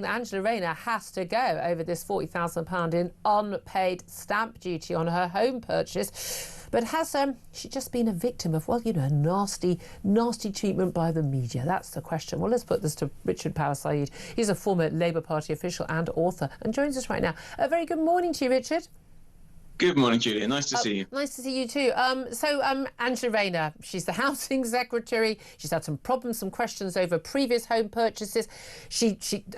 that Angela Rayner has to go over this £40,000 in unpaid stamp duty on her home purchase. But has she just been a victim of, well, you know, nasty treatment by the media? That's the question. Well, let's put this to Richard Power Sayeed. He's a former Labour Party official and author and joins us right now. A very good morning to you, Richard. Good morning, Julia. Nice to see you. Nice to see you too. Angela Rayner, she's the housing secretary. She's had some problems, some questions over previous home purchases.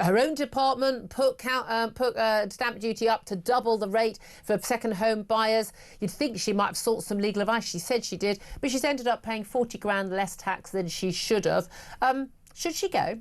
Her own department put stamp duty up to double the rate for second home buyers. You'd think she might have sought some legal advice. She said she did, but she's ended up paying 40 grand less tax than she should have. Should she go?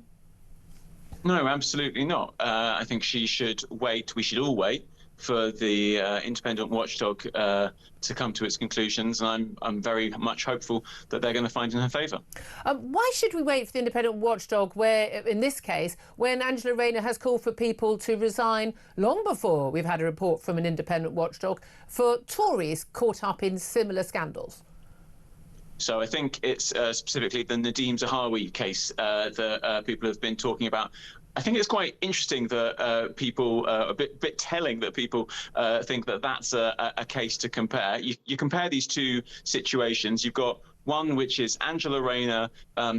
No, absolutely not. I think she should wait. We should all wait for the independent watchdog to come to its conclusions, and I'm very much hopeful that they're going to find in her favour. Why should we wait for the independent watchdog where, in this case, when Angela Rayner has called for people to resign long before we've had a report from an independent watchdog for Tories caught up in similar scandals? So I think it's specifically the Nadeem Zahawi case that people have been talking about. I think it's quite interesting that people, a bit telling that people think that that's a case to compare. You compare these two situations. You've got one which is Angela Rayner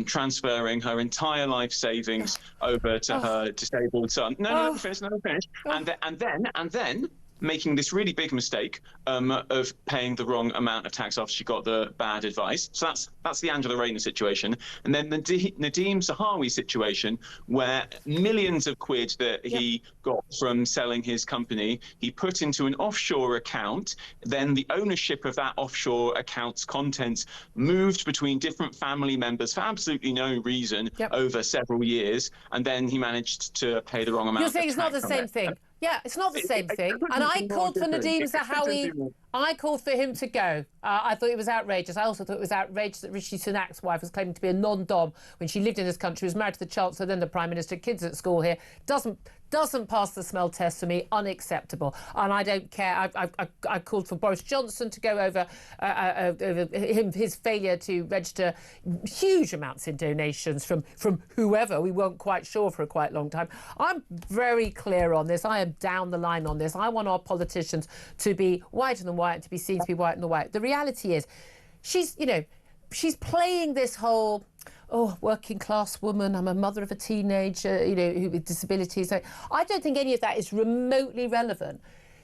transferring her entire life savings over to her disabled son. No, let me finish. And then making this really big mistake of paying the wrong amount of tax after she got the bad advice. So that's the Angela Rayner situation. And then the Nadeem Zahawi situation, where millions of quid that he got from selling his company, he put into an offshore account. Then the ownership of that offshore account's contents moved between different family members for absolutely no reason over several years. And then he managed to pay the wrong amount of tax. You're saying it's not the same thing? Yeah, it's not the same thing. And I called for Nadeem Zahawi. I called for him to go. I thought it was outrageous. I also thought it was outrageous that Rishi Sunak's wife was claiming to be a non-dom when she lived in this country, was married to the Chancellor, then the Prime Minister, kids at school here. Doesn't pass the smell test for me. Unacceptable. And I don't care. I called for Boris Johnson to go over his failure to register huge amounts in donations from whoever. We weren't quite sure for a quite long time. I'm very clear on this. I am down the line on this. I want our politicians to be whiter than white, to be seen to be white than white. The reality is, she's playing this whole, working class woman, I'm a mother of a teenager, who with disabilities. I don't think any of that is remotely relevant.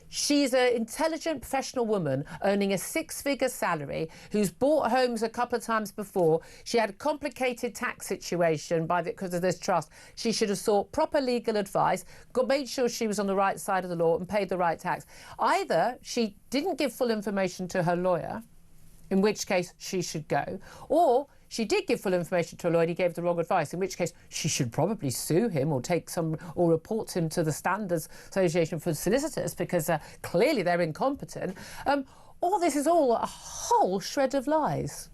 She's an intelligent professional woman earning a six-figure salary who's bought homes a couple of times before. She had a complicated tax situation because of this trust. She should have sought proper legal advice, made sure she was on the right side of the law and paid the right tax. Either she didn't give full information to her lawyer, in which case she should go, or she did give full information to a lawyer and he gave the wrong advice, in which case she should probably sue him or report him to the Standards Association for Solicitors, because clearly they're incompetent. All this is all a whole shred of lies.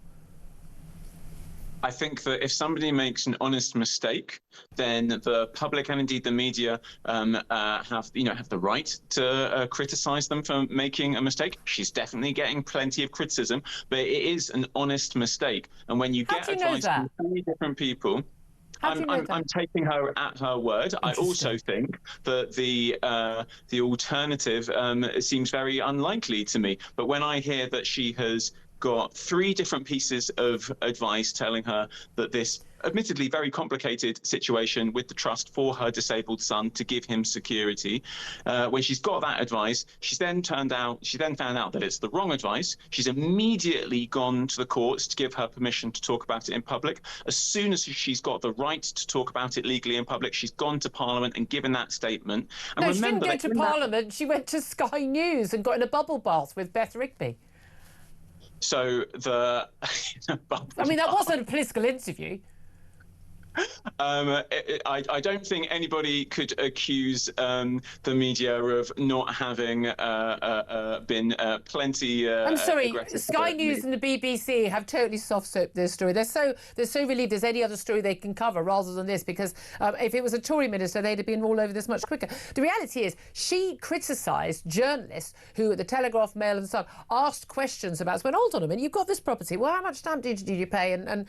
I think that if somebody makes an honest mistake, then the public and indeed the media have the right to criticise them for making a mistake. She's definitely getting plenty of criticism, but it is an honest mistake. And when you get advice from three different people, I'm taking her at her word. I also think that the alternative seems very unlikely to me. But when I hear that she has got three different pieces of advice telling her that this admittedly very complicated situation with the trust for her disabled son to give him security, when she's got that advice, she then found out that it's the wrong advice. She's immediately gone to the courts to give her permission to talk about it in public. As soon as she's got the right to talk about it legally in public, she's gone to Parliament and given that statement. And no, she didn't go to Parliament. She went to Sky News and got in a bubble bath with Beth Rigby. So that wasn't a political interview. I don't think anybody could accuse the media of not having been plenty. I'm sorry, Sky News and the BBC have totally soft-soaped this story. They're so relieved there's any other story they can cover rather than this, because if it was a Tory minister, they'd have been all over this much quicker. The reality is, she criticised journalists who, at the Telegraph, Mail and Sun, asked questions about. Went, hold on a minute, you've got this property. Well, how much stamp duty did you pay? And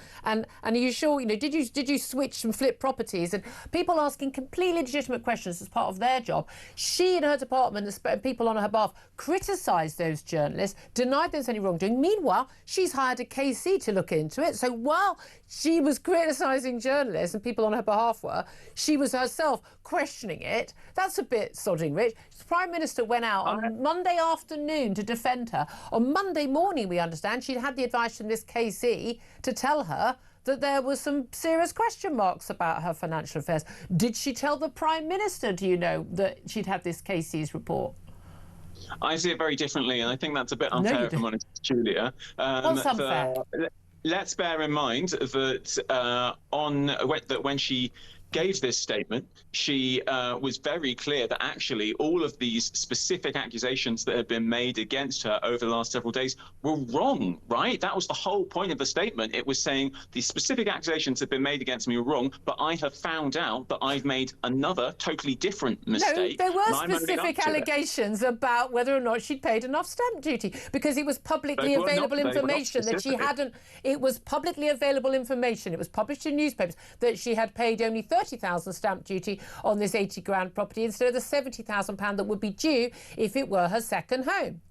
are you sure? Did you switch and flip properties, and people asking completely legitimate questions as part of their job. She and her department and people on her behalf criticised those journalists, denied there's any wrongdoing. Meanwhile, she's hired a KC to look into it. So while she was criticising journalists and people on her behalf were, she was herself questioning it. That's a bit sodding rich. The Prime Minister went out on Monday afternoon to defend her. On Monday morning, we understand, she'd had the advice from this KC to tell her that there was some serious question marks about her financial affairs. Did she tell the Prime Minister, do you know, that she'd had this KC's report? I see it very differently, and I think that's a bit unfair, if I'm honest, Julia. What's unfair? Let's bear in mind that when she gave this statement, she was very clear that actually all of these specific accusations that had been made against her over the last several days were wrong, right? That was the whole point of the statement. It was saying the specific accusations that have been made against me were wrong, but I have found out that I've made another totally different mistake. No, there were specific allegations about whether or not she'd paid enough stamp duty, because it was publicly available information that she hadn't. It was publicly available information. It was published in newspapers that she had paid only 30,000 stamp duty on this 80 grand property instead of the 70,000 pound that would be due if it were her second home.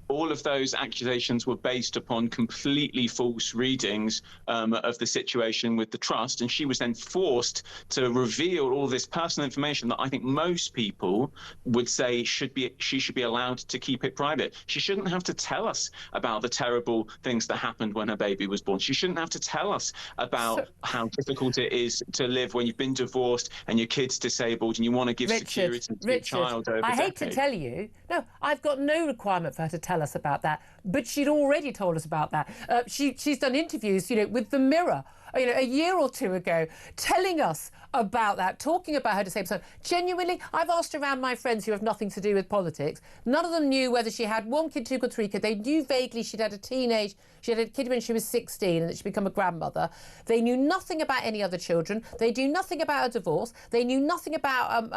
All of those accusations were based upon completely false readings of the situation with the trust, and she was then forced to reveal all this personal information that I think most people would say she should be allowed to keep it private. She shouldn't have to tell us about the terrible things that happened when her baby was born. She shouldn't have to tell us about how difficult it is to live when you've been divorced and your kid's disabled and you want to give security to your child over I hate to tell you, no, I've got no requirement for her to tell us about that, but she'd already told us about that. She's done interviews, with the Mirror, a year or two ago, telling us about that, talking about her disabled son. Genuinely, I've asked around my friends who have nothing to do with politics. None of them knew whether she had one kid, two kid, three kid. They knew vaguely she had a kid when she was 16 and that she'd become a grandmother. They knew nothing about any other children. They knew nothing about a divorce. They knew nothing about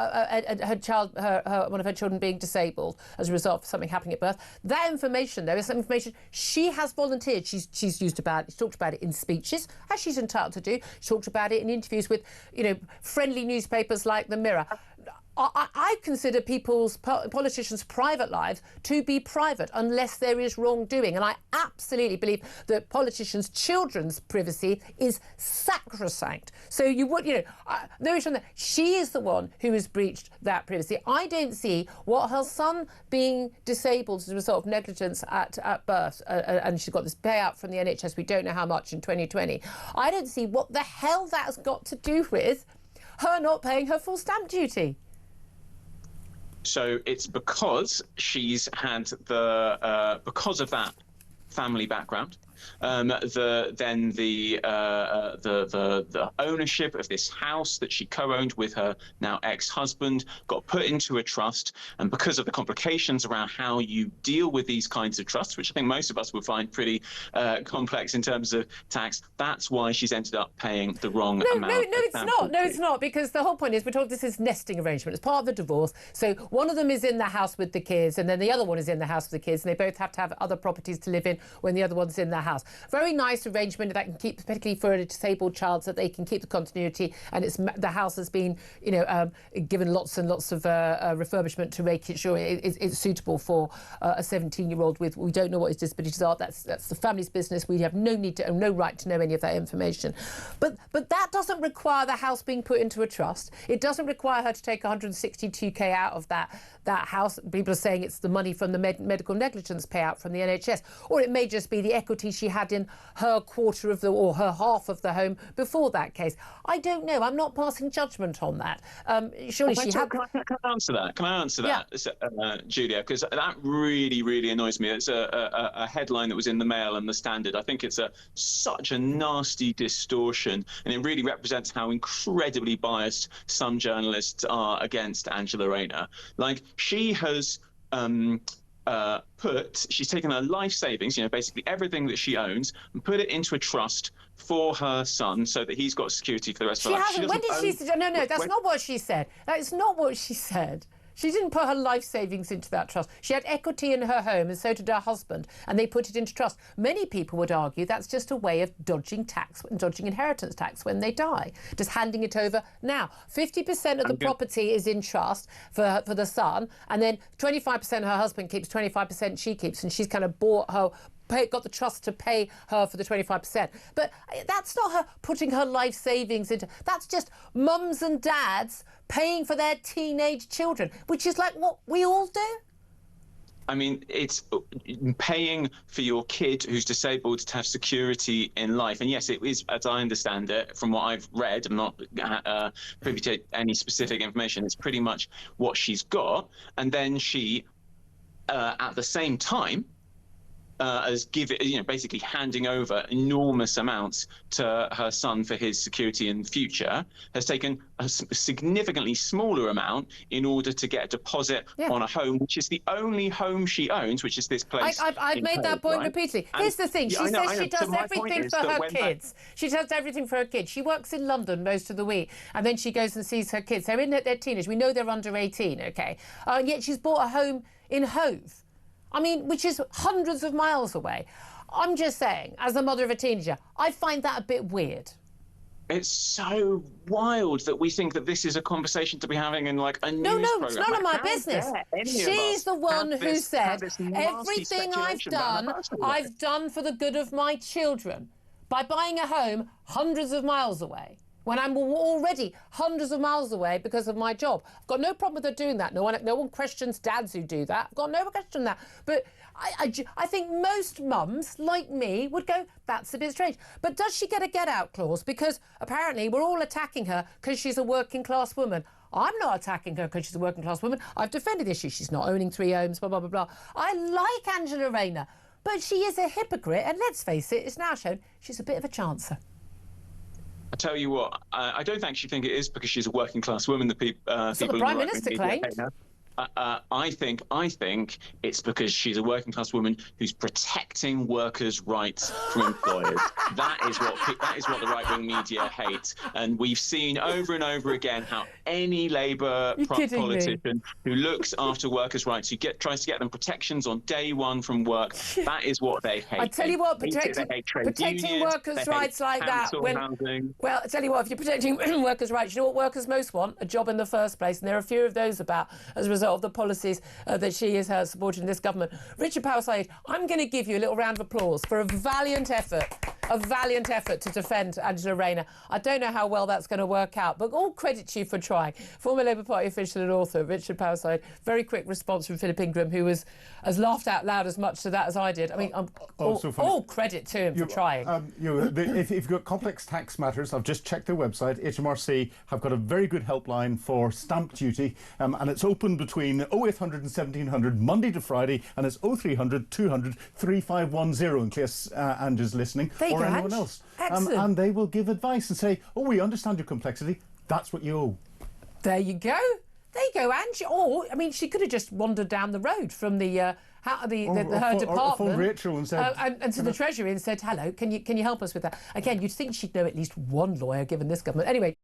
one of her children being disabled as a result of something happening at birth. That information, though, is some information she has volunteered. She's talked about it in speeches, as she's entitled to do. She talked about it in interviews with, friendly newspapers like the Mirror. I consider politicians' private lives to be private unless there is wrongdoing. And I absolutely believe that politicians' children's privacy is sacrosanct. So you would, no issue on that. She is the one who has breached that privacy. I don't see what her son being disabled as a result of negligence at birth, and she's got this payout from the NHS, we don't know how much in 2020. I don't see what the hell that's got to do with her not paying her full stamp duty. So it's because she's had because of that family background, the ownership of this house that she co-owned with her now ex-husband got put into a trust, and because of the complications around how you deal with these kinds of trusts, which I think most of us would find pretty complex in terms of tax, that's why she's ended up paying the wrong amount. No, it's not. No, it's not, because the whole point is this is nesting arrangement. It's part of the divorce. So one of them is in the house with the kids, and then the other one is in the house with the kids, and they both have to have other properties to live in when the other one's in the house. Very nice arrangement that can keep, particularly for a disabled child, so that they can keep the continuity. And the house has been, given lots and lots of refurbishment to make it sure it's suitable for a 17-year-old with, we don't know what his disabilities are. That's the family's business. We have no need to, no right to know any of that information. But that doesn't require the house being put into a trust. It doesn't require her to take 162k out of that house. People are saying it's the money from the medical negligence payout from the NHS, or it may just be the equity she had in her quarter of or her half of the home before that case. I don't know. I'm not passing judgment on that. Surely she had. Can I answer that? Can I answer that, Julia? Because that really, really annoys me. It's a headline that was in the Mail and the Standard. I think it's such a nasty distortion, and it really represents how incredibly biased some journalists are against Angela Rayner. Like, she has she's taken her life savings, basically everything that she owns, and put it into a trust for her son so that he's got security for the rest of her life. When did she say? No, that's not what she said. That is not what she said. She didn't put her life savings into that trust. She had equity in her home, and so did her husband, and they put it into trust. Many people would argue that's just a way of dodging tax, dodging inheritance tax when they die, just handing it over now. 50% of the property is in trust for the son, and then 25% her husband keeps, 25% she keeps, and she's kind of got the trust to pay her for the 25%. But that's not her putting her life savings into, that's just mums and dads paying for their teenage children, which is like what we all do. I mean, it's paying for your kid who's disabled to have security in life. And yes, it is, as I understand it, from what I've read, I'm not privy to any specific information, it's pretty much what she's got. And then she, at the same time, as basically handing over enormous amounts to her son for his security in the future, has taken a significantly smaller amount in order to get a deposit on a home, which is the only home she owns, which is this place. I've made that point repeatedly. Here's the thing: she says she does everything for her kids. She does everything for her kids. She works in London most of the week, and then she goes and sees her kids. They're in their teenage. We know they're under 18, okay? And yet she's bought a home in Hove. I mean, which is hundreds of miles away. I'm just saying, as the mother of a teenager, I find that a bit weird. It's so wild that we think that this is a conversation to be having in like a news program. No, it's none of my business. She's the one who said, everything I've done for the good of my children by buying a home hundreds of miles away, when I'm already hundreds of miles away because of my job. I've got no problem with her doing that. No one questions dads who do that. I've got no question on that. But I think most mums, like me, would go, that's a bit strange. But does she get a get-out clause? Because apparently we're all attacking her because she's a working-class woman. I'm not attacking her because she's a working-class woman. I've defended the issue. She's not owning 3 homes, blah, blah, blah, blah. I like Angela Rayner, but she is a hypocrite. And let's face it, it's now shown she's a bit of a chancer. I tell you what, I don't actually think it is because she's a working class woman. That's what the Prime Minister claimed. I think it's because she's a working class woman who's protecting workers' rights from employers. That is what the right wing media hates, and we've seen over and over again how any Labour politician who looks after workers' rights, tries to get them protections on day one from work, that is what they hate. I tell you what, protecting workers' rights like that. Well, I tell you what, if you're protecting workers' rights, you know what workers most want? A job in the first place, and there are few of those about as a result of the policies that she is supporting in this government. Richard Power Sayeed, I'm going to give you a little round of applause for a valiant effort to defend Angela Rayner. I don't know how well that's going to work out, but all credit to you for trying. Former Labour Party official and author Richard Power Sayeed. Very quick response from Philip Ingram, who has laughed out loud as much to that as I did. I mean, all credit to him for trying. If you've got complex tax matters, I've just checked their website. HMRC have got a very good helpline for stamp duty, and it's open between 0800 and 1700 Monday to Friday, and it's 0300 200 3510 in case Angie's listening, or anyone else. And they will give advice and say, oh, we understand your complexity, that's what you owe. There you go. There you go, Angie. Or, I mean, she could have just wandered down the road from her department, phoned Rachel and said, and to the Treasury and said, hello, can you help us with that? Again, you'd think she'd know at least one lawyer given this government. Anyway.